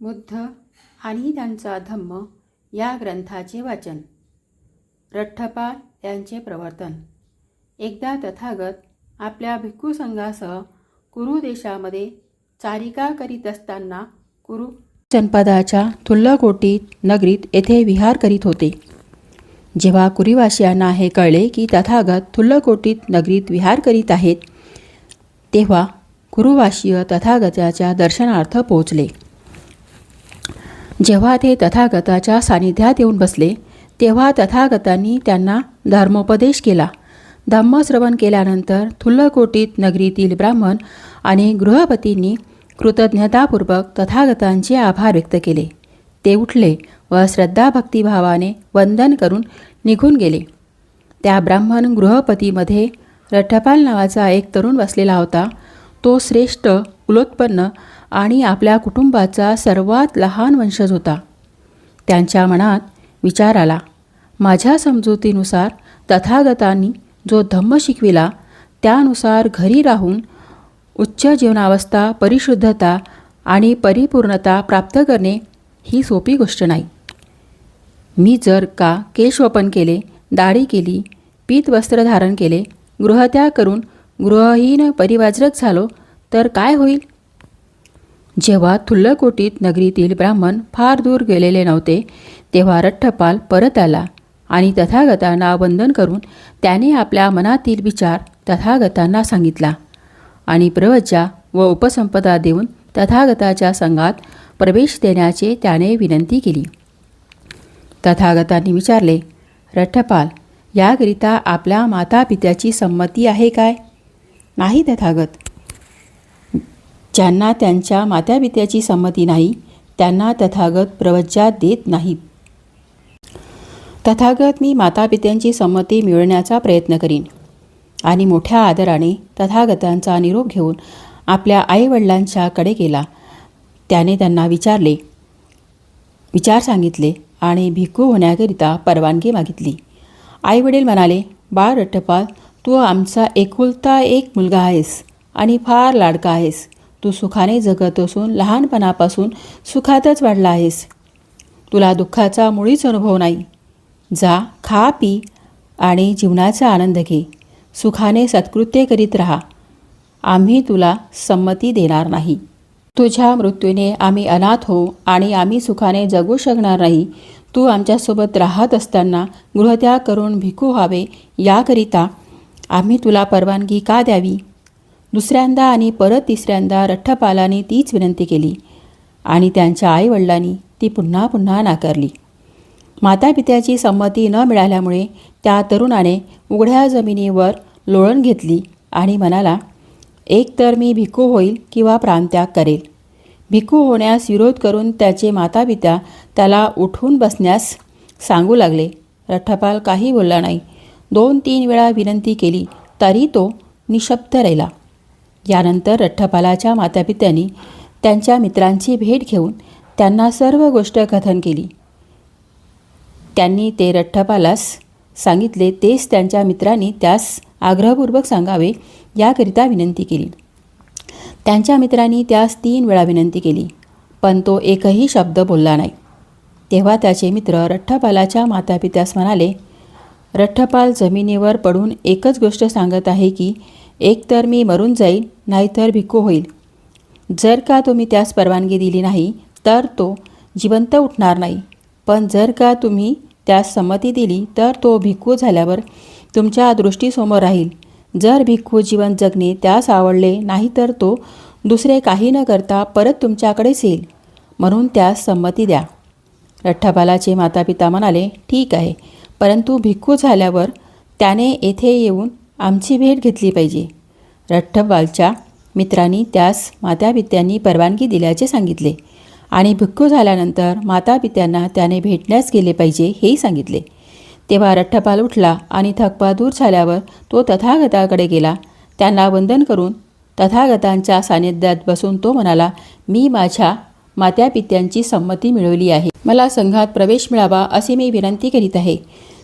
बुद्ध आणि त्यांचा धम्म या ग्रंथाचे वाचन. रठ्ठपाल यांचे प्रवर्तन. एकदा तथागत आपल्या भिक्खू संघासह कुरु देशामध्ये चारिका करीत असताना कुरु जनपदाच्या थुल्लकोटी नगरीत येथे विहार करीत होते. जेव्हा कुरीवासियांना हे कळले की तथागत थुल्लकोटीत नगरीत विहार करीत आहेत, तेव्हा कुरुवासीय तथागताच्या दर्शनार्थ पोहोचले. जेव्हा ते तथागताच्या सानिध्यात येऊन बसले, तेव्हा तथागतांनी त्यांना धर्मोपदेश केला. धम्मश्रवण केल्यानंतर थुल्लकोटीत नगरीतील ब्राह्मण आणि गृहपतींनी कृतज्ञतापूर्वक तथागतांचे आभार व्यक्त केले. ते उठले व श्रद्धाभक्तिभावाने वंदन करून निघून गेले. त्या ब्राह्मण गृहपतीमध्ये रठ्ठपाल नावाचा एक तरुण बसलेला होता. तो श्रेष्ठ, कुलोत्पन्न आणि आपल्या कुटुंबाचा सर्वात लहान वंशज होता. त्यांच्या मनात विचार आला, माझ्या समजुतीनुसार तथागतांनी जो धम्म शिकविला त्यानुसार घरी राहून उच्च जीवनावस्था, परिशुद्धता आणि परिपूर्णता प्राप्त करणे ही सोपी गोष्ट नाही. मी जर का केशवपन केले, दाढी केली, पीत वस्त्र धारण केले, गृहत्याग करून गृहहीन परिवाजरक झालो तर काय होईल? जेव्हा थुल्लकोटीत नगरीतील ब्राह्मण फार दूर गेलेले नव्हते, तेव्हा रठ्ठपाल परत आला आणि तथागतांना वंदन करून त्याने आपल्या मनातील विचार तथागतांना सांगितला आणि प्रवज्जा व उपसंपदा देऊन तथागताच्या संघात प्रवेश देण्याचे त्याने विनंती केली. तथागतांनी विचारले, रठ्ठपाल, याकरिता आपल्या मातापित्याची संमती आहे काय? नाही तथागत. ज्यांना त्यांच्या मातापित्याची संमती नाही त्यांना तथागत प्रवज्जा देत नाहीत. तथागत, मी मातापित्यांची संमती मिळवण्याचा प्रयत्न करीन. आणि मोठ्या आदराने तथागतांचा निरोप घेऊन आपल्या आईवडिलांच्या कडे गेला. त्याने त्यांना विचार सांगितले आणि भिक्खू होण्याकरिता परवानगी मागितली. आईवडील म्हणाले, बाळ रठ्ठपाल, तू आमचा एकुलता एक मुलगा आहेस आणि फार लाडका आहेस. तू सुखाने जगत असून लहानपणापासून सुखातच वाढला आहेस. तुला दुःखाचा मुळीच अनुभव नाही. जा, खा, पी आणि जीवनाचा आनंद घे. सुखाने सत्कृत्य करीत राहा. आम्ही तुला संमती देणार नाही. तुझ्या मृत्यूने आम्ही अनाथ होऊ आणि आम्ही सुखाने जगू शकणार नाही. तू आमच्यासोबत राहत असताना गृहत्याग करून भिक्खू व्हावे याकरिता आम्ही तुला परवानगी का द्यावी? दुसऱ्यांदा आणि परत तिसऱ्यांदा रठ्ठपालांनी तीच विनंती केली आणि त्यांच्या आईवडिलांनी ती पुन्हा पुन्हा नाकारली. मातापित्याची संमती न मिळाल्यामुळे त्या तरुणाने उघड्या जमिनीवर लोळण घेतली आणि म्हणाला, एक तर मी भिक्खू होईल किंवा प्राणत्याग करेल. भिक्खू होण्यास विरोध करून त्याचे मातापिता त्याला उठून बसण्यास सांगू लागले. रठ्ठपाल काही बोलला नाही. 2-3 वेळा विनंती केली तरी तो निशब्द राहिला. यानंतर रठ्ठपालाच्या मातापित्यांनी त्यांच्या मित्रांची भेट घेऊन त्यांना सर्व गोष्ट कथन केली. त्यांनी ते रठ्ठपालास सांगितले तेच त्यांच्या मित्रांनी त्यास आग्रहपूर्वक सांगावे याकरिता विनंती केली. त्यांच्या मित्रांनी त्यास 3 वेळा विनंती केली, पण तो एकही शब्द बोलला नाही. तेव्हा त्याचे मित्र रठ्ठपालाच्या मातापित्यास म्हणाले, रठ्ठपाल जमिनीवर पडून एकच गोष्ट सांगत आहे की एक तर मी मरून जाईल, नाहीतर भिक्खू होईल. जर का तुम्ही त्यास परवानगी दिली नाही तर तो जिवंत उठणार नाही. पण जर का तुम्ही त्यास संमती दिली तर तो भिक्खू झाल्यावर तुमच्या दृष्टीसमोर राहील. जर भिक्खू जीवन जगणे त्यास आवडले नाही तर तो दुसरे काही न करता परत तुमच्याकडेच येईल. म्हणून त्यास संमती द्या. रठ्ठपालाचे मातापिता म्हणाले, ठीक आहे, परंतु भिक्खू झाल्यावर त्याने येथे येऊन आमची भेट घेतली पाहिजे. रठ्ठपालच्या मित्रांनी त्यास मातापित्यांनी परवानगी दिल्याचे सांगितले आणि भिक्खू झाल्यानंतर मातापित्यांना त्याने भेटण्यास गेले पाहिजे हेही सांगितले. तेव्हा रठ्ठपाल उठला आणि थकवा दूर झाल्यावर तो तथागताकडे गेला. त्यांना वंदन करून तथागतांच्या सानिध्यात बसून तो म्हणाला, मी माझ्या मातापित्यांची संमती मिळवली आहे. मला संघात प्रवेश मिळावा असे मी विनंती करीत आहे.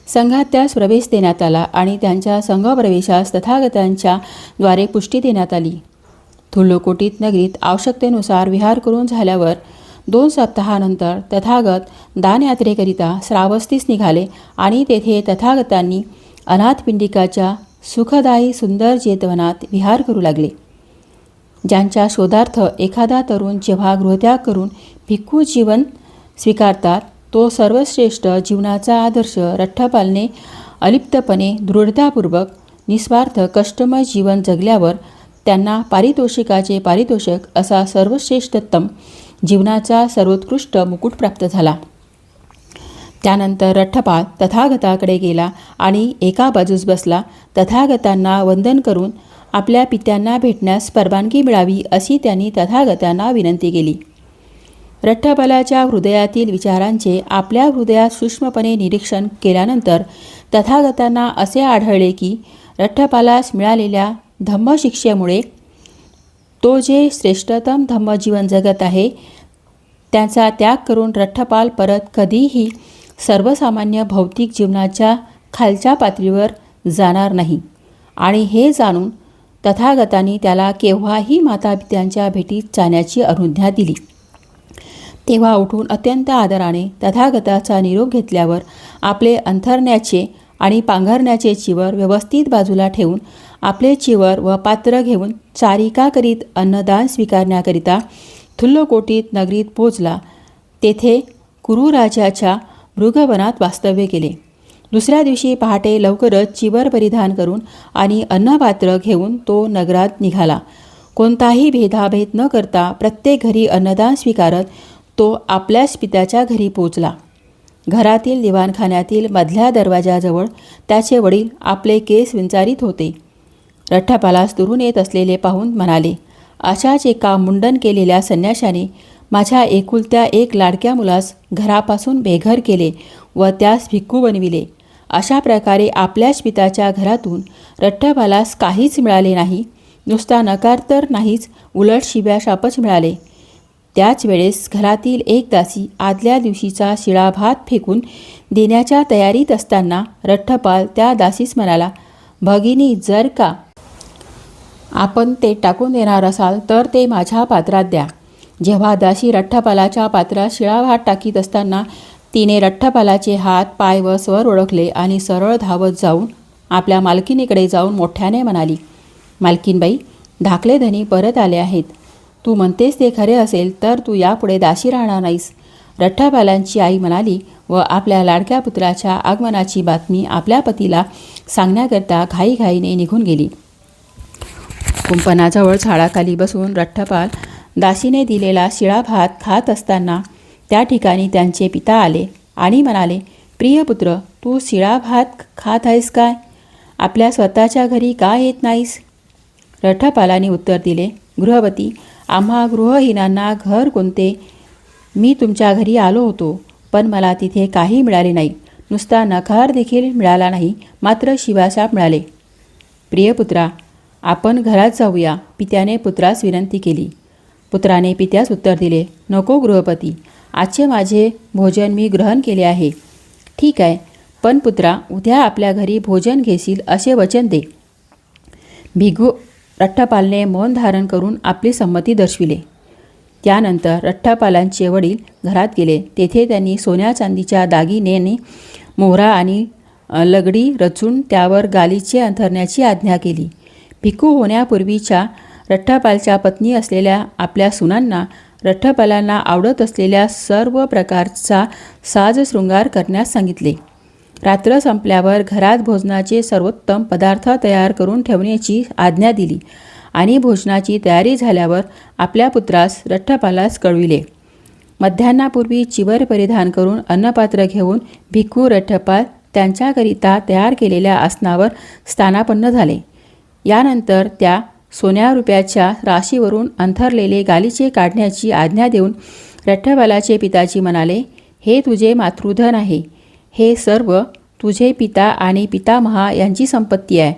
संघात त्यास प्रवेश देण्यात आला आणि त्यांच्या संघप्रवेशास तथागतांच्या द्वारे पुष्टी देण्यात आली. थुल्लकोटीत नगरीत आवश्यकतेनुसार विहार करून झाल्यावर 2 सप्ताहानंतर तथागत दानयात्रेकरिता श्रावस्तीस निघाले आणि तेथे तथागतांनी अनाथपिंडिकाच्या सुखदायी सुंदर जेतवनात विहार करू लागले. ज्यांच्या शोधार्थ एखादा तरुण जेव्हा गृहत्याग करून भिक्खू जीवन स्वीकारतात, तो सर्वश्रेष्ठ जीवनाचा आदर्श रठ्ठपालने अलिप्तपणे दृढतापूर्वक निस्वार्थ कष्टमय जीवन जगल्यावर त्यांना पारितोषिकाचे पारितोषक असा सर्वश्रेष्ठतम जीवनाचा सर्वोत्कृष्ट मुकुट प्राप्त झाला. त्यानंतर रठ्ठपाल तथागताकडे गेला आणि एका बाजूस बसला. तथागतांना वंदन करून आपल्या पित्यांना भेटण्यास परवानगी मिळावी अशी त्यांनी तथागतांना विनंती केली. रठ्ठपालाच्या हृदयातील विचारांचे आपल्या हृदयात सूक्ष्मपणे निरीक्षण केल्यानंतर तथागतांना असे आढळले की रठ्ठपालास मिळालेल्या धम्मशिक्षेमुळे तो जे श्रेष्ठतम धम्मजीवन जगत आहे त्याचा त्याग करून रठ्ठपाल परत कधीही सर्वसामान्य भौतिक जीवनाच्या खालच्या पातळीवर जाणार नाही. आणि हे जाणून तथागतांनी त्याला केव्हाही मातापित्यांच्या भेटीत जाण्याची अनुज्ञा दिली. तेव्हा उठून अत्यंत आदराने तथागताचा निरोप घेतल्यावर आपले अंथरण्याचे आणि पांघरण्याचे चिवर व्यवस्थित बाजूला ठेवून आपले चिवर व पात्र घेऊन चारिका करीत अन्नदान स्वीकारण्याकरिता थुल्लकोटीत नगरीत पोचला. तेथे कुरुराजाच्या मृगवनात वास्तव्य केले. दुसऱ्या दिवशी पहाटे लवकरच चिवर परिधान करून आणि अन्नपात्र घेऊन तो नगरात निघाला. कोणताही भेदाभेद न करता प्रत्येक घरी अन्नदान स्वीकारत तो आपल्याच पित्याच्या घरी पोचला. घरातील दिवाणखान्यातील मधल्या दरवाजाजवळ त्याचे वडील आपले केस विंचारीत होते. रठ्ठपालास दुरून येत असलेले पाहून म्हणाले, अशाच एका मुंडन केलेल्या संन्याशाने माझ्या एकुलत्या एक लाडक्या मुलास घरापासून बेघर केले व त्यास भिक्खू बनविले. अशा प्रकारे आपल्याच पित्याच्या घरातून रठ्ठपालास काहीच मिळाले नाही. नुसता नकार तर नाहीच, उलट शिव्या शापच मिळाले. त्याच वेळेस घरातील एक दासी आदल्या दिवशीचा शिळा भात फेकून देण्याच्या तयारीत असताना रठ्ठपाल त्या दासीस म्हणाला, भगिनी, जर का आपण ते टाकून देणार असाल तर ते माझ्या पात्रात द्या. जेव्हा दासी रठ्ठपालाच्या पात्रात शिळा भात टाकीत असताना तिने रठ्ठपालाचे हात, पाय व स्वर ओळखले आणि सरळ धावत जाऊन आपल्या मालकीनीकडे जाऊन मोठ्याने म्हणाली, मालकीनबाई, धाकले धनी परत आले आहेत. तू म्हणतेस ते खरे असेल तर तू यापुढे दासी राहणार नाहीस. रठ्ठपालांची आई म्हणाली व आपल्या लाडक्या पुत्राच्या आगमनाची बातमी आपल्या पतीला सांगण्याकरता घाईघाईने निघून गेली. कुंपणाजवळ झाडाखाली बसून रठ्ठपाल दासीने दिलेला शिळा भात खात असताना त्या ठिकाणी त्यांचे पिता आले आणि म्हणाले, प्रिय पुत्र, तू शिळा भात खात आहेस काय? आपल्या स्वतःच्या घरी का येत नाहीस? रठ्ठपालांनी उत्तर दिले, गृहपती, आम्हा गृहहीनांना घर कोणते? मी तुमच्या घरी आलो होतो, पण मला तिथे काही मिळाले नाही. नुसता नकार देखील मिळाला नाही, मात्र शिवाशाप मिळाले. प्रियपुत्रा, आपण घरात जाऊया, पित्याने पुत्रास विनंती केली. पुत्राने पित्यास उत्तर दिले, नको गृहपती, आजचे माझे भोजन मी ग्रहण केले आहे. ठीक आहे, पण पुत्रा, उद्या आपल्या घरी भोजन घेशील असे वचन दे. भिक्खू रठ्ठपालने मौन धारण करून आपली संमती दर्शविले. त्यानंतर रठ्ठपालांचे वडील घरात गेले. तेथे त्यांनी सोन्या चांदीच्या दागिन्यांनी मोहरा आणि लगडी रचून त्यावर गालिचे अंथरण्याची आज्ञा केली. भिक्खू होण्यापूर्वीच्या रठ्ठपालच्या पत्नी असलेल्या आपल्या सुनांना रठ्ठपालांना आवडत असलेल्या सर्व प्रकारचा साजशृंगार करण्यास सांगितले. रात्र संपल्यावर घरात भोजनाचे सर्वोत्तम पदार्थ तयार करून ठेवण्याची आज्ञा दिली आणि भोजनाची तयारी झाल्यावर आपल्या पुत्रास रठ्ठपालास कळविले. मध्यान्हापूर्वी चिवर परिधान करून अन्नपात्र घेऊन भिक्खू रठ्ठपाल त्यांच्याकरिता तयार केलेल्या आसनावर स्थानापन्न झाले. यानंतर त्या सोन्या रुपयाच्या राशीवरून अंथरलेले गालिचे काढण्याची आज्ञा देऊन रठ्ठपालाचे पिताजी म्हणाले, हे तुझे मातृधन आहे. हे सर्व तुझे पिता आणि पितामहा यांची संपत्ती आहे.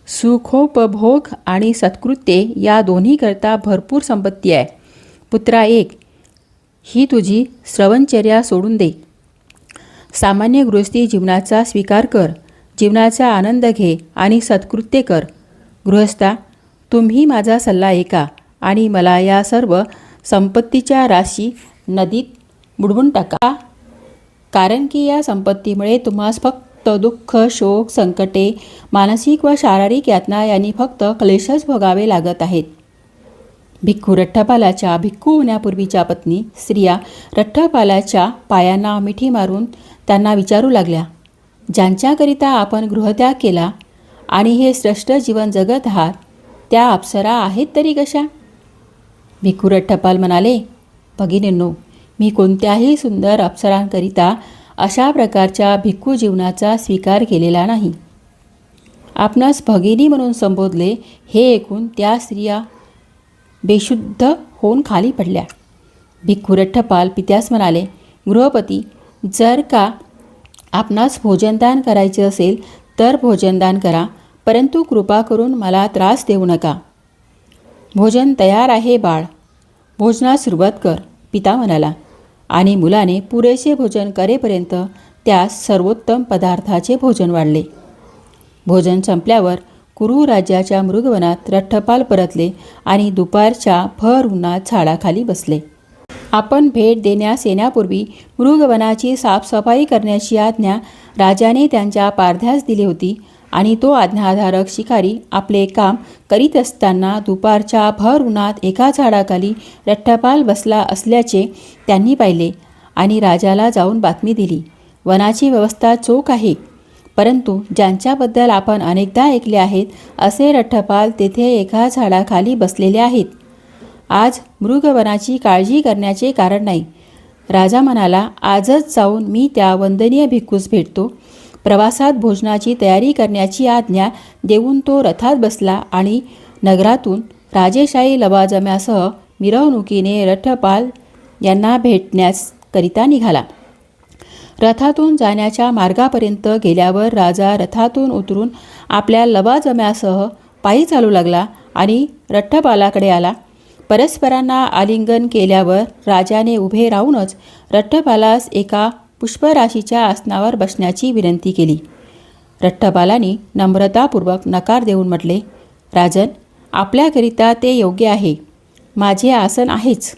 सुखोपभोग आणि सत्कृत्ये या दोन्हीकरता भरपूर संपत्ती आहे. पुत्रा एक, ही तुझी श्रवणचर्या सोडून दे. सामान्य गृहस्थी जीवनाचा स्वीकार कर. जीवनाचा आनंद घे आणि सत्कृत्ये कर. गृहस्था, तुम्ही माझा सल्ला ऐका आणि मला या सर्व संपत्तीच्या राशी नदीत बुडवून टाका, कारण की या संपत्तीमुळे तुम्हास फक्त दुःख, शोक, संकटे, मानसिक व शारीरिक यातना यांनी फक्त क्लेशच भोगावे लागत आहेत. भिक्खू रठ्ठपालाच्या भिक्खू होण्यापूर्वीच्या पत्नी स्त्रिया रठ्ठपालाच्या पायांना मिठी मारून त्यांना विचारू लागल्या, ज्यांच्याकरिता आपण गृहत्याग केला आणि हे श्रेष्ठ जीवन जगत आहात, त्या अप्सरा आहेत तरी कशा? भिक्खू रठ्ठपाल म्हणाले, भगिनींनो, मी कोणत्याही सुंदर अप्सरांकरिता अशा प्रकारच्या भिक्खू जीवनाचा स्वीकार केलेला नाही. आपणास भगिनी म्हणून संबोधले हे ऐकून त्या स्त्रिया बेशुद्ध होऊन खाली पडल्या. भिक्खू रठ्ठपाल पित्यास म्हणाले, गृहपती, जर का आपणास भोजनदान करायचे असेल तर भोजनदान करा, परंतु कृपा करून मला त्रास देऊ नका. भोजन तयार आहे बाळ, भोजनास सुरुवात कर, पिता म्हणाला. आणि मुलाने पुरेसे भोजन करेपर्यंत त्यास सर्वोत्तम पदार्थाचे भोजन वाढले. भोजन संपल्यावर कुरू राज्याच्या मृगवनात रठ्ठपाल परतले आणि दुपारच्या भर उन्हात झाडाखाली बसले. आपण भेट देण्यास येण्यापूर्वी मृगवनाची साफसफाई करण्याची आज्ञा राजाने त्यांच्या पारध्यास दिली होती आणि तो आज्ञाधारक शिकारी आपले काम करीत असताना दुपारच्या भर उन्हात एका झाडाखाली रठ्ठपाल बसला असल्याचे त्यांनी पाहिले आणि राजाला जाऊन बातमी दिली. वनाची व्यवस्था चोख आहे, परंतु ज्यांच्याबद्दल आपण अनेकदा ऐकले आहेत असे रठ्ठपाल तेथे एका झाडाखाली बसलेले आहेत. आज मृगवनाची काळजी करण्याचे कारण नाही. राजा म्हणाला, आजच जाऊन मी त्या वंदनीय भिक्खूस भेटतो. प्रवासात भोजनाची तयारी करण्याची आज्ञा देऊन तो रथात बसला आणि नगरातून राजेशाही लवाजम्यासह मिरवणुकीने रठ्ठपाल यांना भेटण्याकरिता निघाला. रथातून जाण्याच्या मार्गापर्यंत गेल्यावर राजा रथातून उतरून आपल्या लवाजम्यासह पायी चालू लागला आणि रठ्ठपालाकडे आला. परस्परांना आलिंगन केल्यावर राजाने उभे राहूनच रठ्ठपालास एका पुष्पराशीच्या आसनावर बसण्याची विनंती केली. रठ्ठपालांनी नम्रतापूर्वक नकार देऊन म्हटले, राजन, आपल्याकरिता ते योग्य आहे. माझे आसन आहेच.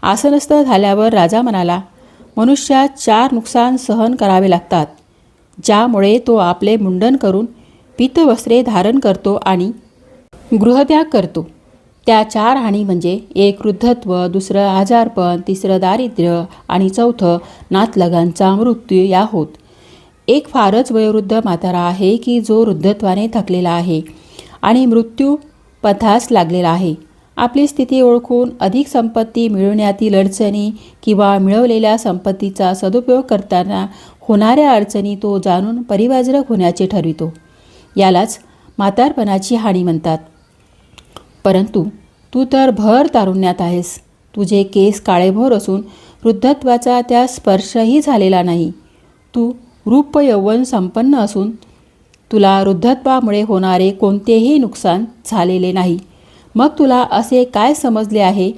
आसनस्थ झाल्यावर राजा म्हणाला, मनुष्यात 4 नुकसान सहन करावे लागतात, ज्यामुळे तो आपले मुंडन करून पीतवस्त्रे धारण करतो आणि गृहत्याग करतो. त्या 4 हानी म्हणजे 1 वृद्धत्व, 2 आजारपण, 3 दारिद्र्य आणि 4 नातलगांचा मृत्यू या होत. एक फारच वयोवृद्ध म्हातारा आहे की जो वृद्धत्वाने थकलेला आहे आणि मृत्यू पथास लागलेला आहे. आपली स्थिती ओळखून अधिक संपत्ती मिळवण्यातील अडचणी किंवा मिळवलेल्या संपत्तीचा सदुपयोग करताना होणाऱ्या अडचणी तो जाणून परिवाजरक होण्याचे ठरवितो. यालाच म्हातारपणाची हानी म्हणतात. परंतु तू तर भर तारुण्यात आहेस. तुझे केस काळेभोर असून वृद्धत्वाचा त्या स्पर्शही झालेला नाही. तू रूप यौवन संपन्न असून तुला वृद्धत्वामुळे होणारे कोणतेही नुकसान झालेले नाही. मग तुला असे काय समजले आहे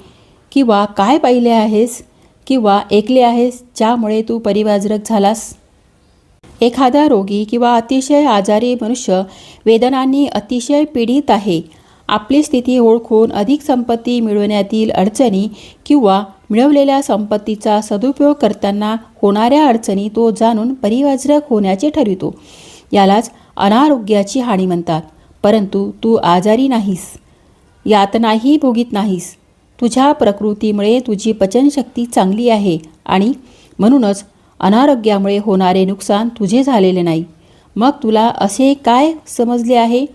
किंवा काय पाहिले आहेस किंवा ऐकले आहेस ज्यामुळे तू परिवाजरक झालास? एखादा रोगी किंवा अतिशय आजारी मनुष्य वेदनांनी अतिशय पीडित आहे. आपली स्थिती ओळखून अधिक संपत्ती मिळवण्यातील अडचणी किंवा मिळवलेल्या संपत्तीचा सदुपयोग करताना होणाऱ्या अडचणी तो जाणून परिवाजरक होण्याचे ठरवितो. यालाच अनारोग्याची हानी म्हणतात. परंतु तू आजारी नाहीस, यातनाही भोगीत नाहीस. तुझ्या प्रकृतीमुळे तुझी पचनशक्ती चांगली आहे आणि म्हणूनच अनारोग्यामुळे होणारे नुकसान तुझे झालेले नाही. मग तुला असे काय समजले आहे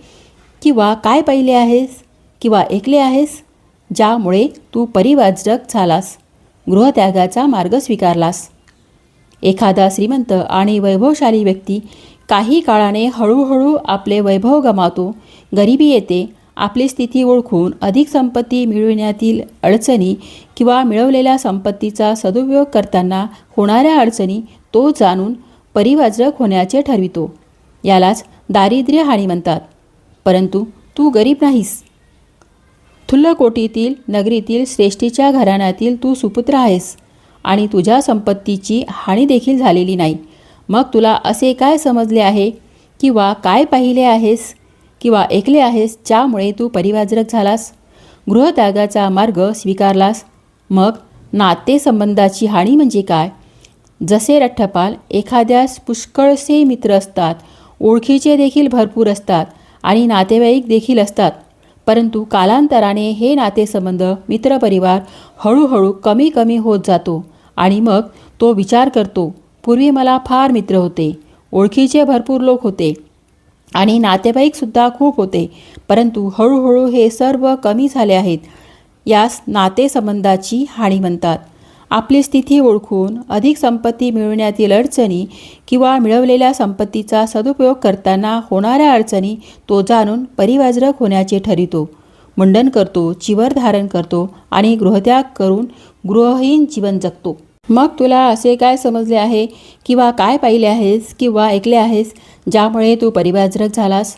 किंवा काय पाहिले आहेस किंवा ऐकले आहेस ज्यामुळे तू परिवाजरक झालास, गृहत्यागाचा मार्ग स्वीकारलास? एखादा श्रीमंत आणि वैभवशाली व्यक्ती काही काळाने हळूहळू आपले वैभव गमावतो. गरिबी येते. आपली स्थिती ओळखून अधिक संपत्ती मिळविण्यातील अडचणी किंवा मिळवलेल्या संपत्तीचा सदुपयोग करताना होणाऱ्या अडचणी तो जाणून परिवाजरक होण्याचे ठरवितो. यालाच दारिद्र्य हानी म्हणतात. परंतु तू गरीब नाहीस. थुल्लकोटीतील नगरीतील श्रेष्ठीच्या घराण्यातील तू सुपुत्र आहेस आणि तुझ्या संपत्तीची हानी देखील झालेली नाही. मग तुला असे काय समजले आहे किंवा काय पाहिले आहेस किंवा ऐकले आहेस ज्यामुळे तू परिवाजरक झालास, गृहत्यागाचा मार्ग स्वीकारलास? मग नातेसंबंधाची हानी म्हणजे काय? जसे रठ्ठपाल, एखाद्यास पुष्कळसे मित्र असतात, ओळखीचे देखील भरपूर असतात आणि नातेवाईक देखील असतात. परंतु कालांतराने हे नातेसंबंध, मित्रपरिवार हळूहळू कमी कमी होत जातो आणि मग तो विचार करतो, पूर्वी मला फार मित्र होते, ओळखीचे भरपूर लोक होते आणि नातेवाईकसुद्धा खूप होते, परंतु हळूहळू हे सर्व कमी झाले आहेत. यास नातेसंबंधाची हानी म्हणतात. आपली स्थिती ओळखून अधिक संपत्ती मिळवण्यातील अडचणी किंवा मिळवलेल्या संपत्तीचा सदुपयोग करताना होणाऱ्या अडचणी तो जाणून परिवाजरक होण्याचे ठरवितो. मुंडन करतो, चिवर धारण करतो आणि गृहत्याग करून गृहहीन जीवन जगतो. मग तुला असे काय समजले आहे किंवा काय पाहिले आहेस किंवा ऐकले आहेस ज्यामुळे तू परिवाजरक झालास,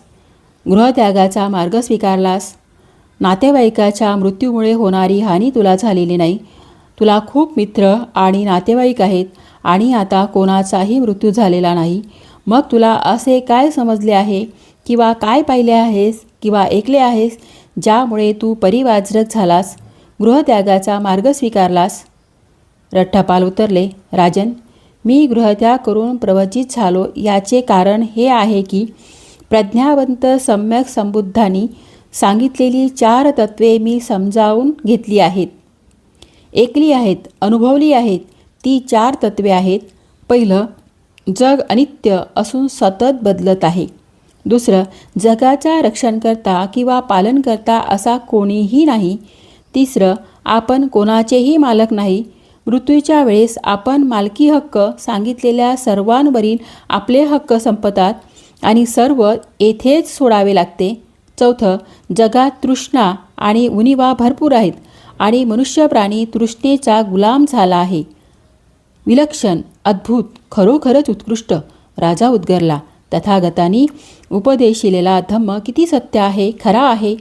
गृहत्यागाचा मार्ग स्वीकारलास? नातेवाईकाच्या मृत्यूमुळे होणारी हानी तुला झालेली नाही. तुला खूप मित्र आणि नातेवाईक आहेत आणि आता कोणाचाही मृत्यू झालेला नाही. मग तुला असे काय समजले आहे किंवा काय पाहिले आहेस किंवा ऐकले आहेस ज्यामुळे तू परिवाजरक झालास, गृहत्यागाचा मार्ग स्वीकारलास? रठ्ठपाल उत्तरले, राजन, मी गृहत्याग करून प्रवचित झालो याचे कारण हे आहे की प्रज्ञावंत सम्यक संबुद्धांनी सांगितलेली 4 तत्त्वे मी समजावून घेतली आहेत, ऐकली आहेत, अनुभवली आहेत. ती 4 तत्त्वे आहेत. पहिलं, जग अनित्य असून सतत बदलत आहे. दुसरं, जगाचा रक्षणकर्ता किंवा पालनकर्ता असा कोणीही नाही. तिसरं, आपण कोणाचेही मालक नाही. मृत्यूच्या वेळेस आपण मालकी हक्क सांगितलेल्या सर्वांवरील आपले हक्क संपतात आणि सर्व येथेच सोडावे लागते. चौथं, जगात तृष्णा आणि उणिवा भरपूर आहेत आणि मनुष्य प्राणी तृष्णेचा गुलाम झाला आहे. विलक्षण, अद्भुत, खरोखरच उत्कृष्ट, राजा उद्गारला. तथागतांनी उपदेशिलेला धम्म किती सत्य आहे, खरा आहे.